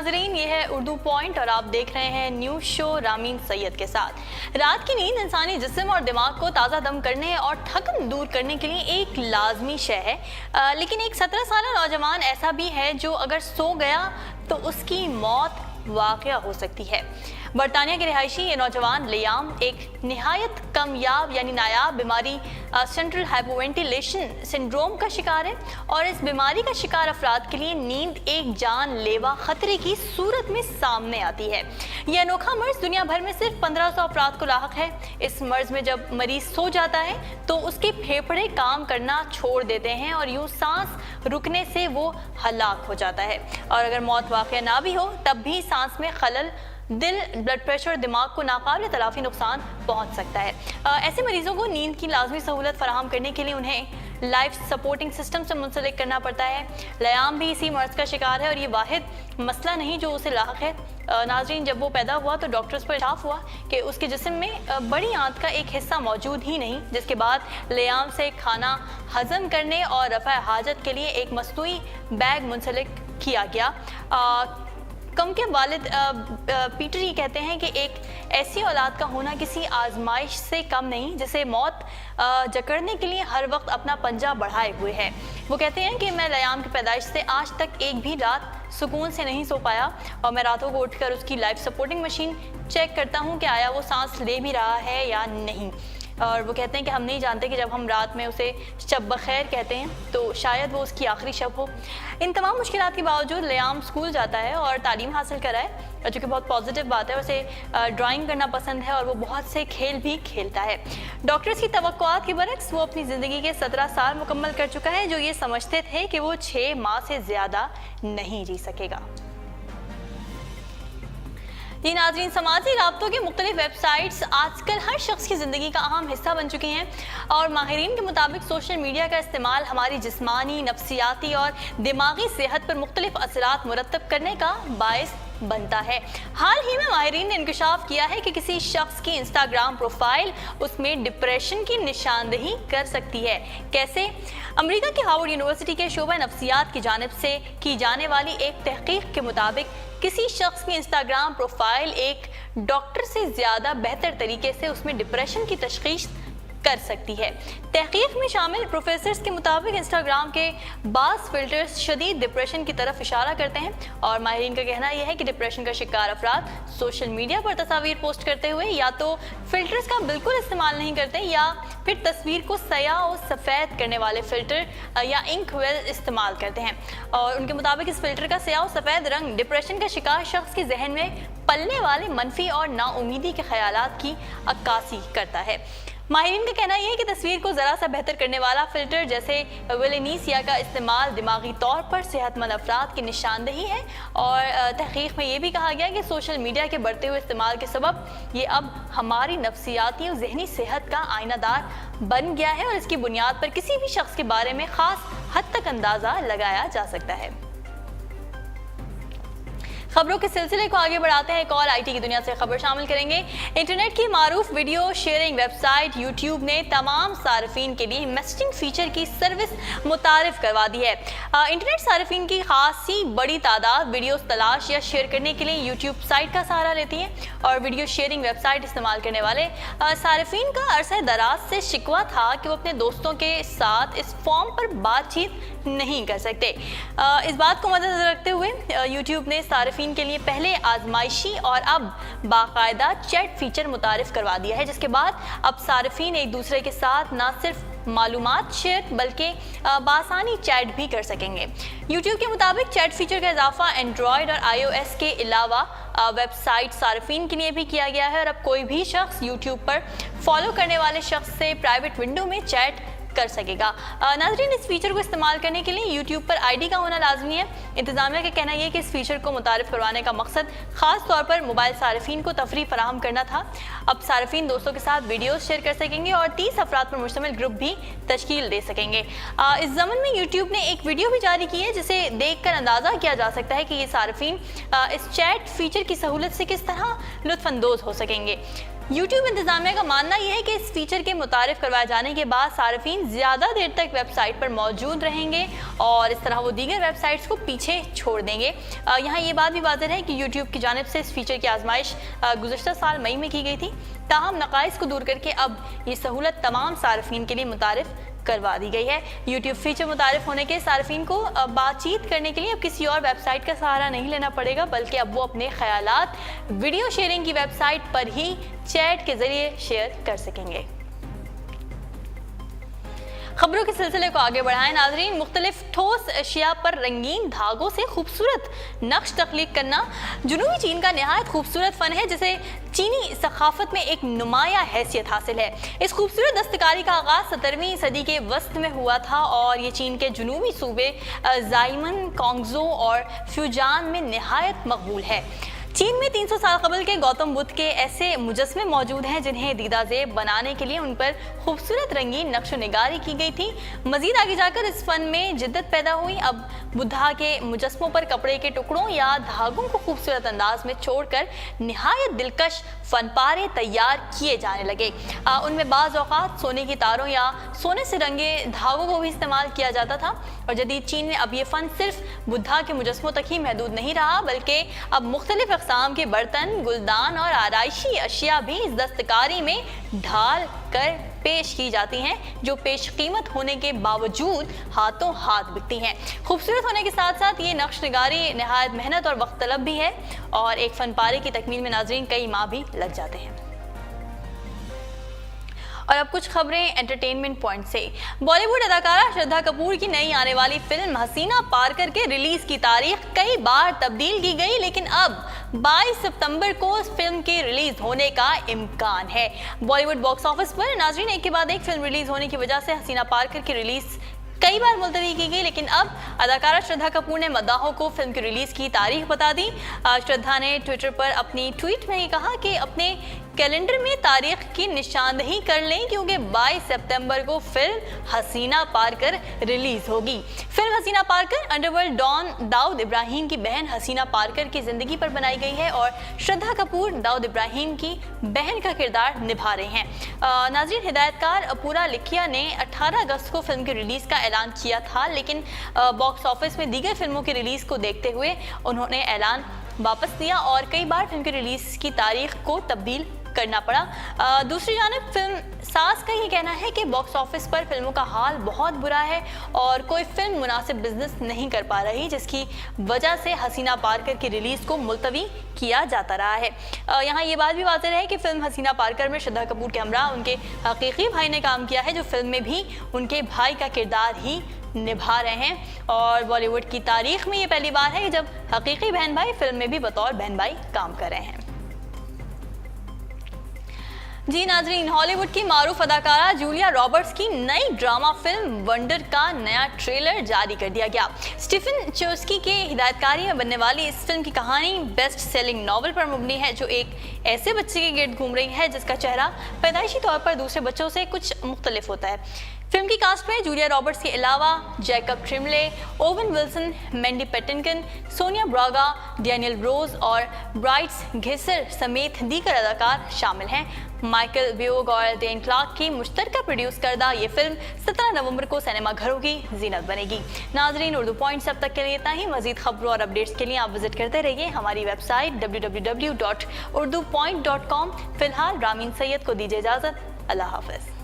नाजरीन, ये है उर्दू पॉइंट और आप देख रहे हैं न्यूज़ शो रामीन सैयद के साथ। रात की नींद इंसानी जिस्म और दिमाग को ताज़ा दम करने और थकन दूर करने के लिए एक लाजमी शय है, लेकिन एक 17 साल नौजवान ऐसा भी है जो अगर सो गया तो उसकी मौत वाक़या हो सकती है। बरतानिया के रिहायशी ये नौजवान लियाम एक निहायत कमयाब यानी नायाब बीमारी सेंट्रल हाइपोवेंटिलेशन सिंड्रोम का शिकार है और इस बीमारी का शिकार अफराद के लिए नींद एक जानलेवा खतरे की सूरत में सामने आती है। यह अनोखा मर्ज दुनिया भर में सिर्फ 1500 अफराद को लाहक है। इस मर्ज में जब मरीज सो जाता है तो उसके फेफड़े काम करना छोड़ देते हैं और यूं सांस रुकने से वो हलाक हो जाता है। और अगर मौत वाक़या ना भी हो तब भी सांस में खलल, दिल, ब्लड प्रेशर, दिमाग को नाकाबिल तलाफी नुकसान पहुंच सकता है। ऐसे मरीजों को नींद की लाजमी सहूलत फराहम करने के लिए उन्हें लाइफ सपोर्टिंग सिस्टम से मुंसलिक करना पड़ता है। लियाम भी इसी मर्ज का शिकार है और ये वाहिद मसला नहीं जो उसे लाहक है। नाज़रीन, जब वो पैदा हुआ तो डॉक्टर्स को इत्तलाफ हुआ कि उसके जिस्म में बड़ी आंत का एक हिस्सा मौजूद ही नहीं, जिसके बाद लियाम से खाना हजम करने और रफ़ा हाजत के लिए एक मसनूई बैग मुंसलिक किया गया। कम के वालिद पीटर ये कहते हैं कि एक ऐसी औलाद का होना किसी आजमाइश से कम नहीं जिसे मौत जकड़ने के लिए हर वक्त अपना पंजा बढ़ाए हुए है। वो कहते हैं कि मैं लियाम की पैदाइश से आज तक एक भी रात सुकून से नहीं सो पाया और मैं रातों को उठकर उसकी लाइफ सपोर्टिंग मशीन चेक करता हूँ कि आया वो सांस ले भी रहा है या नहीं। और वो कहते हैं कि हम नहीं जानते कि जब हम रात में उसे शब बखैर कहते हैं तो शायद वो उसकी आखिरी शब हो। इन तमाम मुश्किलात के बावजूद लियाम स्कूल जाता है और तालीम हासिल कराए, जो कि बहुत पॉजिटिव बात है। उसे ड्राइंग करना पसंद है और वो बहुत से खेल भी खेलता है। डॉक्टर्स की तवक्कुआत के बरक्स वो अपनी ज़िंदगी के 17 साल मुकम्मल कर चुका है, जो ये समझते थे कि वो 6 माह से ज़्यादा नहीं जी सकेगा। जी नाज़रीन, समाजी राब्तों के मुख्तलिफ वेबसाइट्स आजकल हर शख्स की ज़िंदगी का अहम हिस्सा बन चुकी हैं और माहिरीन के मुताबिक सोशल मीडिया का इस्तेमाल हमारी जिस्मानी, नफ्सियाती और दिमागी सेहत पर मुख्तलिफ असरात मुरतब करने का बायस बनता है। हाल ही में माहिरीन ने इंकशाफ किया है कि किसी शख्स की इंस्टाग्राम प्रोफाइल उसमें डिप्रेशन की निशानदेही कर सकती है। कैसे? अमेरिका की हार्वर्ड यूनिवर्सिटी के शोबा नफ्सियात की जानिब से की जाने वाली एक तहकीक के मुताबिक किसी शख्स की इंस्टाग्राम प्रोफाइल एक डॉक्टर से ज़्यादा बेहतर तरीके से उसमें डिप्रेशन की तशखीस कर सकती है। तहकीक में शामिल प्रोफेसर्स के मुताबिक इंस्टाग्राम के बाज़ फिल्टर्स शदीद डिप्रेशन की तरफ इशारा करते हैं और माहिरीन का कहना यह है कि डिप्रेशन का शिकार अफराद सोशल मीडिया पर तस्वीर पोस्ट करते हुए या तो फिल्टर्स का बिल्कुल इस्तेमाल नहीं करते या फिर तस्वीर को स्याह और सफ़ेद करने वाले फ़िल्टर या इंक वेल इस्तेमाल करते हैं। और उनके मुताबिक इस फिल्टर का स्याह और सफ़ेद रंग डिप्रेशन का शिकार शख्स के जहन में पलने वाले मनफी और नाउमीदी के ख्यालात की अक्कासी करता है। माहिरीन का कहना यह है कि तस्वीर को ज़रा सा बेहतर करने वाला फ़िल्टर जैसे विलेनीसिया का इस्तेमाल दिमागी तौर पर सेहतमंद अफराद की निशानदेही है। और तहकीक में ये भी कहा गया कि सोशल मीडिया के बढ़ते हुए इस्तेमाल के सबब ये अब हमारी नफ्सियाती और जहनी सेहत का आईनादार बन गया है और इसकी बुनियाद पर किसी भी शख्स के बारे में ख़ास हद तक अंदाज़ा लगाया जा सकता है। खबरों के सिलसिले को आगे बढ़ाते हैं। एक और आईटी की दुनिया से खबर शामिल करेंगे। इंटरनेट की मारूफ वीडियो शेयरिंग वेबसाइट यूट्यूब ने तमाम सार्फिन के लिए मैसेजिंग फीचर की सर्विस मुतारिफ करवा दी है। इंटरनेट सार्फिन की खासी बड़ी तादाद वीडियोस तलाश या शेयर करने के लिए यूट्यूब साइट का सहारा लेती है और वीडियो शेयरिंग वेबसाइट इस्तेमाल करने वाले सार्फिन का अरसे दराज से शिकवा था कि वो अपने दोस्तों के साथ इस फॉर्म पर बातचीत नहीं कर सकते। इस बात को मद्देनजर रखते हुए यूट्यूब ने सार्फिन के लिए पहले आजमाइशी और अब बाकायदा चैट फीचर मुतारिफ करवा दिया है, जिसके बाद अब सार्फिन एक दूसरे के साथ न सिर्फ मालूमात शेयर बल्कि बासानी चैट भी कर सकेंगे। यूट्यूब के मुताबिक चैट फीचर का इजाफा एंड्रॉयड और iOS के अलावा वेबसाइट सार्फिन के लिए भी किया गया है और अब कोई भी शख्स यूट्यूब पर फॉलो करने वाले शख्स से प्राइवेट विंडो में चैट कर सकेगा। नाज़रीन, इस फीचर को इस्तेमाल करने के लिए यूट्यूब पर आईडी का होना लाजमी है। इंतजामिया का कहना यह है कि इस फीचर को मुतारिफ करवाने का मकसद खास तौर पर मोबाइल सार्फिन को तफरीह फराहम करना था। अब सार्फिन दोस्तों के साथ वीडियोस शेयर कर सकेंगे और 30 अफराद पर मुश्तमिल ग्रुप भी तश्कील दे सकेंगे। इस ज़मन में यूट्यूब ने एक वीडियो भी जारी की है जिसे देख कर अंदाज़ा किया जा सकता है कि ये सार्फिन इस चैट फीचर की सहूलत से किस तरह लुत्फ़अंदोज़ हो सकेंगे। यूट्यूब इंतजामिया का मानना यह है कि इस फीचर के मुतारिफ करवाए जाने के बाद सार्फिन ज़्यादा देर तक वेबसाइट पर मौजूद रहेंगे और इस तरह वो दीगर वेबसाइट्स को पीछे पीछे छोड़ देंगे। यहाँ ये बात भी वाज़ेह है कि यूट्यूब की जानिब से इस फीचर की आजमाइश गुज़श्ता साल मई में की गई थी, ताहम नक़ाइस को दूर करके अब ये सहूलत तमाम सार्फिन के लिए मुतारिफ करवा दी गई है। यूट्यूब फीचर मुतारिफ होने के सार्फिन को बातचीत करने के लिए अब किसी और वेबसाइट का सहारा नहीं लेना पड़ेगा, बल्कि अब वो अपने ख्यालात वीडियो शेयरिंग की वेबसाइट पर ही चैट के ज़रिए शेयर कर सकेंगे। खबरों के सिलसिले को आगे बढ़ाएं नाज़रीन। मुख्तलिफ ठोस अशिया पर रंगीन धागों से खूबसूरत नक्श तख्लीक करना जुनूबी चीन का नहायत खूबसूरत फ़न है, जिसे चीनी सखाफत में एक नुमाया हैसियत हासिल है। इस खूबसूरत दस्तकारी का आगाज़ 17वीं सदी के वस्त में हुआ था और ये चीन के जुनूबी सूबे ज़ाइमन, कोंगजो और फ्यूजान में नहायत मकबूल है। चीन में 300 साल कबल के गौतम बुद्ध के ऐसे मुजस्मे मौजूद हैं जिन्हें दीदा ज़ेब बनाने के लिए उन पर खूबसूरत रंगीन नक्श निगारी की गई थी। मज़ीद आगे जाकर इस फ़न में जिद्दत पैदा हुई। अब बुद्धा के मुजस्मों पर कपड़े के टुकड़ों या धागों को खूबसूरत अंदाज में छोड़कर नहायत दिलकश फ़नपारे तैयार किए जाने लगे। उनमें बाज़ औक़ात सोने की तारों या सोने से रंगे धागों को भी इस्तेमाल किया जाता था। और जदीद चीन में अब ये फ़न सिर्फ बुद्धा के मुजस्मों तक ही महदूद नहीं रहा, बल्कि अब मुख्तलिफ अक़साम के बर्तन, गुलदान और आराइशी अशिया भी इस दस्तकारी में ढाल कर पेश की जाती हैं, जो पेश कीमत होने के बावजूद हाथों हाथ बिकती हैं। खूबसूरत होने के साथ साथ ये नक्श निगारी नहायत मेहनत और वक्त तलब भी है और एक फ़नपारे की तकमील में नाज़रीन कई माह भी लग जाते हैं। और अब कुछ खबरें एंटरटेनमेंट पॉइंट से। बॉलीवुड अदाकारा श्रद्धा कपूर की नई आने वाली फिल्म हसीना पारकर के रिलीज की तारीख कई बार तब्दील की गई, लेकिन अब 22 सितंबर को इस फिल्म के रिलीज होने का इम्कान है। बॉलीवुड बॉक्स ऑफिस पर नाज़रीन एक के बाद एक फिल्म रिलीज होने की वजह से हसीना पारकर की रिलीज कई बार मुलतवी की गई, लेकिन अब अदाकारा श्रद्धा कपूर ने मद्दाहों को फिल्म की रिलीज की तारीख बता दी। श्रद्धा ने ट्विटर पर अपनी ट्वीट में कहा कि अपने कैलेंडर में तारीख की निशानदही कर लें, क्योंकि 22 सितंबर को फिल्म हसीना पारकर रिलीज होगी। फिल्म हसीना पारकर अंडरवर्ल्ड डॉन दाऊद इब्राहिम की बहन हसीना पारकर की जिंदगी पर बनाई गई है और श्रद्धा कपूर दाऊद इब्राहिम की बहन का किरदार निभा रहे हैं। नाज़रीन, हिदायतकार पूरा लिखिया ने 18 अगस्त को फिल्म की रिलीज का ऐलान किया था, लेकिन बॉक्स ऑफिस में दीगर फिल्मों की रिलीज को देखते हुए उन्होंने ऐलान वापस लिया और कई बार फिल्म की रिलीज की तारीख को तब्दील करना पड़ा। दूसरी जानिब फिल्म सास का ये कहना है कि बॉक्स ऑफिस पर फिल्मों का हाल बहुत बुरा है और कोई फिल्म मुनासिब बिजनेस नहीं कर पा रही, जिसकी वजह से हसीना पारकर की रिलीज को मुलतवी किया जाता रहा है। यहाँ ये बात भी वाज़ेह है कि फिल्म हसीना पारकर में श्रद्धा कपूर के हमरा उनके हकीकी भाई ने काम किया है, जो फिल्म में भी उनके भाई का किरदार ही निभा रहे हैं। और बॉलीवुड की तारीख में ये पहली बार है कि जब हकीकी बहन भाई फिल्म में भी बतौर बहन भाई काम कर रहे हैं। जी नाजरीन, हॉलीवुड की मारूफ अदाकारा जूलिया रॉबर्ट्स की नई ड्रामा फिल्म वंडर का नया ट्रेलर जारी कर दिया गया। स्टीफन चोस्की के हिदायतकारी में बनने वाली इस फिल्म की कहानी बेस्ट सेलिंग नॉवल पर मबनी है, जो एक ऐसे बच्चे के गिर्द घूम रही है जिसका चेहरा पैदाइशी तौर पर दूसरे बच्चों से कुछ मुख्तलिफ होता है। फिल्म की कास्ट में जूलिया रॉबर्ट्स के अलावा Jacob Tremblay, Owen Wilson, Mandy Patinkin, Sonia Braga, Daniel Rose और ब्राइट्स घिसर समेत दीगर अदाकार शामिल हैं। माइकल ब्योग और डेन क्लार्क की मुश्तरका प्रोड्यूस करदा ये फिल्म 17 नवंबर को सिनेमा घरों की जीनत बनेगी। नाजरीन, उर्दू पॉइंट्स अब तक के लिए इतना ही। मजीद खबरों और अपडेट्स के लिए आप विजिट करते रहिए हमारी वेबसाइट www.urdupoint.com। फिलहाल रामीन सैयद को दीजिए इजाज़त। अल्लाह हाफ़िज़।